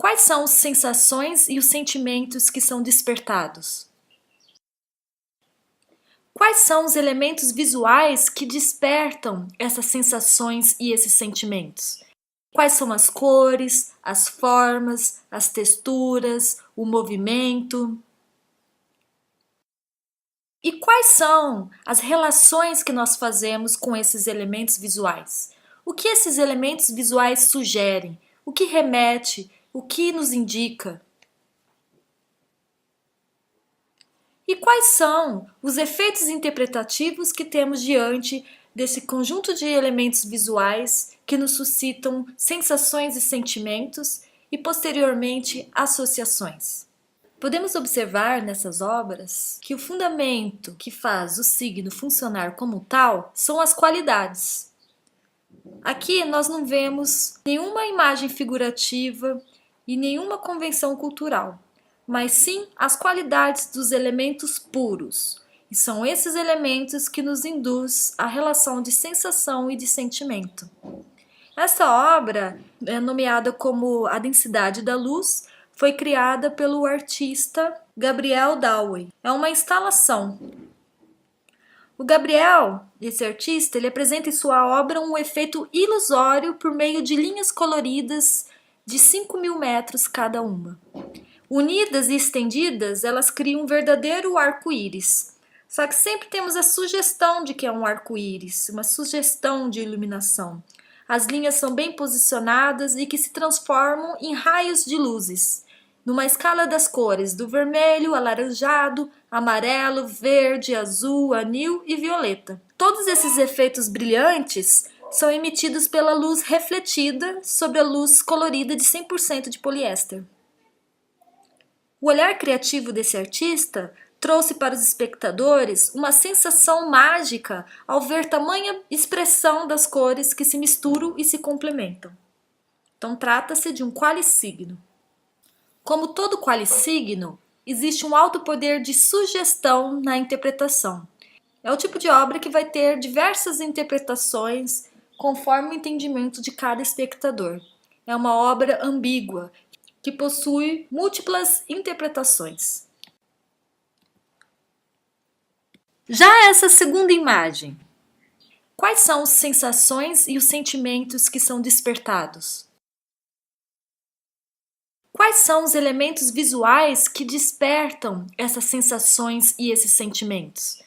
Quais são as sensações e os sentimentos que são despertados? Quais são os elementos visuais que despertam essas sensações e esses sentimentos? Quais são as cores, as formas, as texturas, o movimento? E quais são as relações que nós fazemos com esses elementos visuais? O que esses elementos visuais sugerem? O que remete? O que nos indica? E quais são os efeitos interpretativos que temos diante desse conjunto de elementos visuais que nos suscitam sensações e sentimentos e, posteriormente, associações? Podemos observar nessas obras que o fundamento que faz o signo funcionar como tal são as qualidades. Aqui nós não vemos nenhuma imagem figurativa e nenhuma convenção cultural, mas sim as qualidades dos elementos puros. E são esses elementos que nos induz a relação de sensação e de sentimento. Essa obra, nomeada como A Densidade da Luz, foi criada pelo artista Gabriel Dawey. É uma instalação. O Gabriel, esse artista, ele apresenta em sua obra um efeito ilusório por meio de linhas coloridas de 5.000 metros cada uma. Unidas e estendidas, elas criam um verdadeiro arco-íris. Só que sempre temos a sugestão de que é um arco-íris, uma sugestão de iluminação. As linhas são bem posicionadas e que se transformam em raios de luzes, numa escala das cores do vermelho, alaranjado, amarelo, verde, azul, anil e violeta. Todos esses efeitos brilhantes são emitidos pela luz refletida sobre a luz colorida de 100% de poliéster. O olhar criativo desse artista trouxe para os espectadores uma sensação mágica ao ver tamanha expressão das cores que se misturam e se complementam. Então trata-se de um qualisigno. Como todo qualisigno, existe um alto poder de sugestão na interpretação. É o tipo de obra que vai ter diversas interpretações conforme o entendimento de cada espectador. É uma obra ambígua, que possui múltiplas interpretações. Já essa segunda imagem, quais são as sensações e os sentimentos que são despertados? Quais são os elementos visuais que despertam essas sensações e esses sentimentos?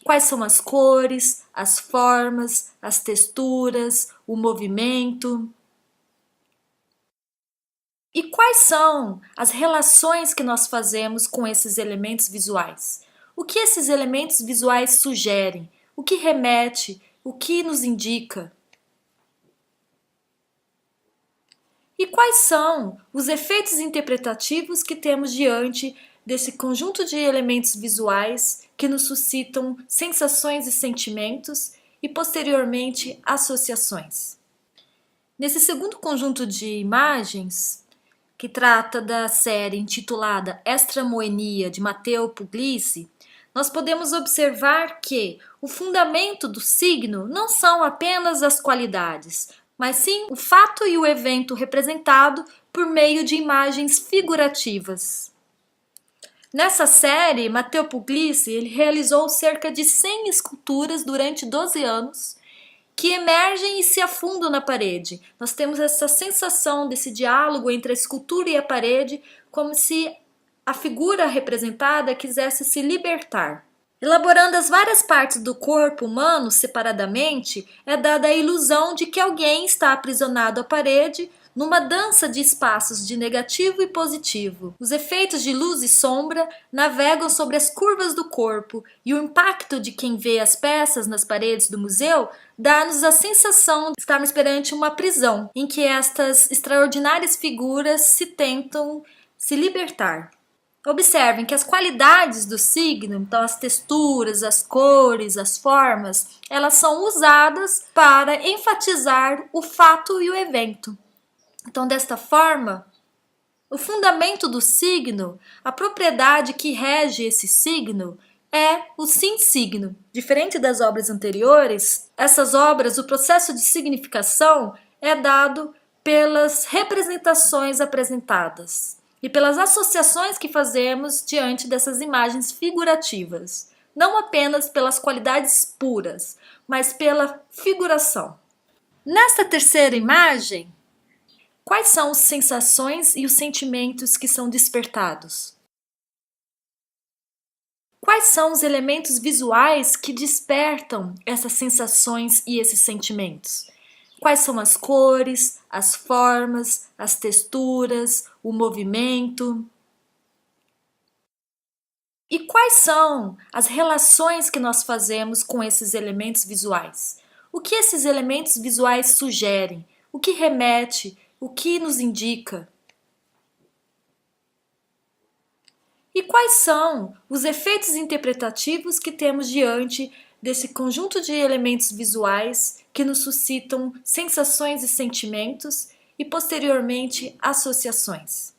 Quais são as cores, as formas, as texturas, o movimento? E quais são as relações que nós fazemos com esses elementos visuais? O que esses elementos visuais sugerem? O que remete? O que nos indica? E quais são os efeitos interpretativos que temos diante desse conjunto de elementos visuais que nos suscitam sensações e sentimentos e, posteriormente, associações? Nesse segundo conjunto de imagens, que trata da série intitulada Extramoenia, de Matteo Puglisi, nós podemos observar que o fundamento do signo não são apenas as qualidades, mas sim o fato e o evento representado por meio de imagens figurativas. Nessa série, Matteo Puglisi ele realizou cerca de 100 esculturas durante 12 anos, que emergem e se afundam na parede. Nós temos essa sensação desse diálogo entre a escultura e a parede, como se a figura representada quisesse se libertar. Elaborando as várias partes do corpo humano separadamente, é dada a ilusão de que alguém está aprisionado à parede numa dança de espaços de negativo e positivo. Os efeitos de luz e sombra navegam sobre as curvas do corpo e o impacto de quem vê as peças nas paredes do museu dá-nos a sensação de estarmos perante uma prisão, em que estas extraordinárias figuras se tentam se libertar. Observem que as qualidades do signo, então as texturas, as cores, as formas, elas são usadas para enfatizar o fato e o evento. Então, desta forma, o fundamento do signo, a propriedade que rege esse signo, é o sim-signo. Diferente das obras anteriores, essas obras, o processo de significação é dado pelas representações apresentadas e pelas associações que fazemos diante dessas imagens figurativas, não apenas pelas qualidades puras, mas pela figuração. Nesta terceira imagem, quais são as sensações e os sentimentos que são despertados? Quais são os elementos visuais que despertam essas sensações e esses sentimentos? Quais são as cores, as formas, as texturas, o movimento? E quais são as relações que nós fazemos com esses elementos visuais? O que esses elementos visuais sugerem? O que remete? O que nos indica? E quais são os efeitos interpretativos que temos diante desse conjunto de elementos visuais que nos suscitam sensações e sentimentos e, posteriormente, associações?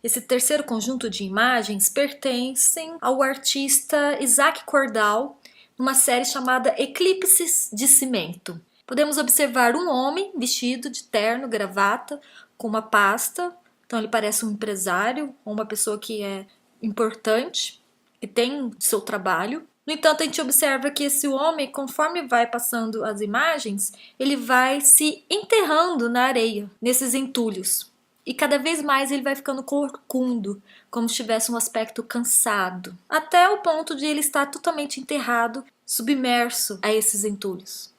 Esse terceiro conjunto de imagens pertencem ao artista Isaac Cordal, numa série chamada Eclipses de Cimento. Podemos observar um homem vestido de terno, gravata, com uma pasta. Então ele parece um empresário ou uma pessoa que é importante, que tem seu trabalho. No entanto, a gente observa que esse homem, conforme vai passando as imagens, ele vai se enterrando na areia, nesses entulhos. E cada vez mais ele vai ficando corcundo, como se tivesse um aspecto cansado, até o ponto de ele estar totalmente enterrado, submerso a esses entulhos.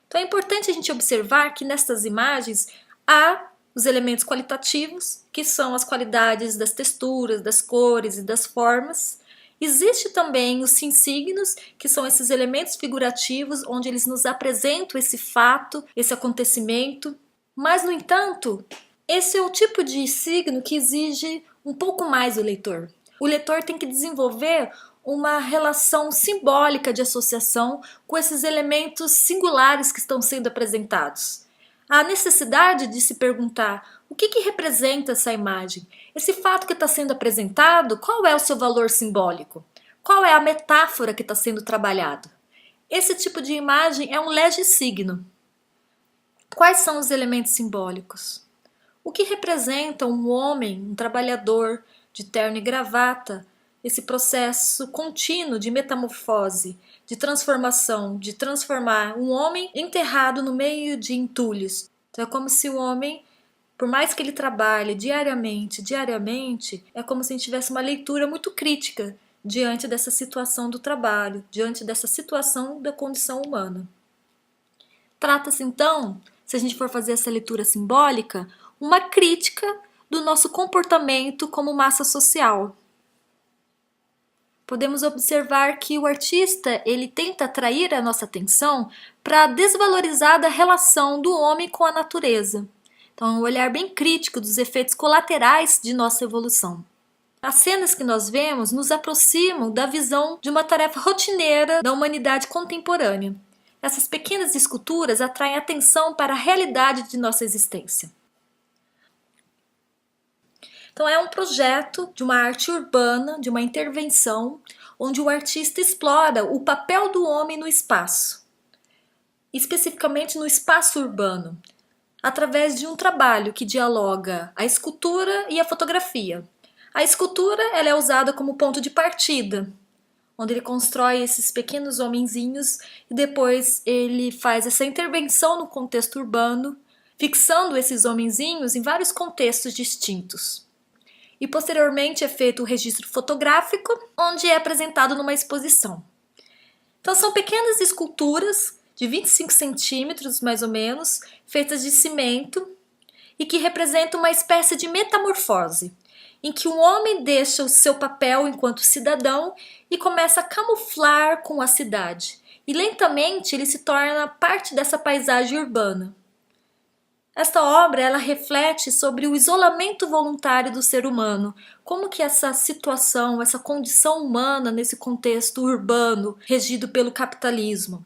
Então é importante a gente observar que nestas imagens há os elementos qualitativos, que são as qualidades das texturas, das cores e das formas. Existe também os signos, que são esses elementos figurativos, onde eles nos apresentam esse fato, esse acontecimento. Mas, no entanto, esse é o tipo de signo que exige um pouco mais do leitor. O leitor tem que desenvolver uma relação simbólica de associação com esses elementos singulares que estão sendo apresentados. Há necessidade de se perguntar o que representa essa imagem? Esse fato que está sendo apresentado, qual é o seu valor simbólico? Qual é a metáfora que está sendo trabalhada? Esse tipo de imagem é um legissigno. Quais são os elementos simbólicos? O que representa um homem, um trabalhador de terno e gravata, esse processo contínuo de metamorfose, de transformação, de transformar um homem enterrado no meio de entulhos. Então é como se o homem, por mais que ele trabalhe diariamente, é como se a gente tivesse uma leitura muito crítica diante dessa situação do trabalho, diante dessa situação da condição humana. Trata-se então, se a gente for fazer essa leitura simbólica, uma crítica do nosso comportamento como massa social. Podemos observar que o artista ele tenta atrair a nossa atenção para a desvalorizada relação do homem com a natureza. Então, é um olhar bem crítico dos efeitos colaterais de nossa evolução. As cenas que nós vemos nos aproximam da visão de uma tarefa rotineira da humanidade contemporânea. Essas pequenas esculturas atraem atenção para a realidade de nossa existência. Então é um projeto de uma arte urbana, de uma intervenção, onde o artista explora o papel do homem no espaço, especificamente no espaço urbano, através de um trabalho que dialoga a escultura e a fotografia. A escultura ela é usada como ponto de partida, onde ele constrói esses pequenos homenzinhos e depois ele faz essa intervenção no contexto urbano, fixando esses homenzinhos em vários contextos distintos. E posteriormente é feito o registro fotográfico, onde é apresentado numa exposição. Então são pequenas esculturas de 25 centímetros, mais ou menos, feitas de cimento e que representam uma espécie de metamorfose, em que um homem deixa o seu papel enquanto cidadão e começa a camuflar com a cidade. E lentamente ele se torna parte dessa paisagem urbana. Esta obra ela reflete sobre o isolamento voluntário do ser humano, como que essa situação, essa condição humana nesse contexto urbano regido pelo capitalismo.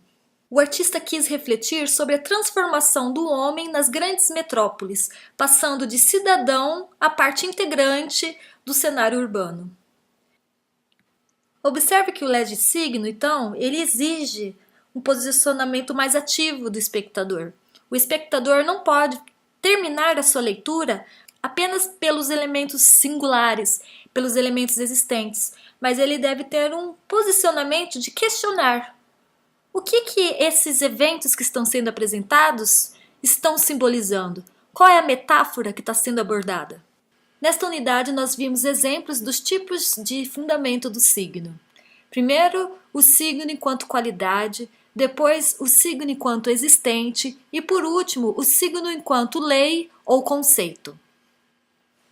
O artista quis refletir sobre a transformação do homem nas grandes metrópoles, passando de cidadão a parte integrante do cenário urbano. Observe que o legissigno, então, ele exige um posicionamento mais ativo do espectador. O espectador não pode terminar a sua leitura apenas pelos elementos singulares, pelos elementos existentes, mas ele deve ter um posicionamento de questionar o que esses eventos que estão sendo apresentados estão simbolizando. Qual é a metáfora que está sendo abordada? Nesta unidade, nós vimos exemplos dos tipos de fundamento do signo. Primeiro, o signo enquanto qualidade, depois o signo enquanto existente e, por último, o signo enquanto lei ou conceito.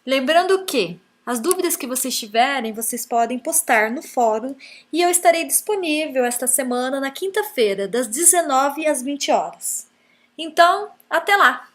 Lembrando que as dúvidas que vocês tiverem, vocês podem postar no fórum e eu estarei disponível esta semana na quinta-feira, das 19 às 20 horas. Então, até lá!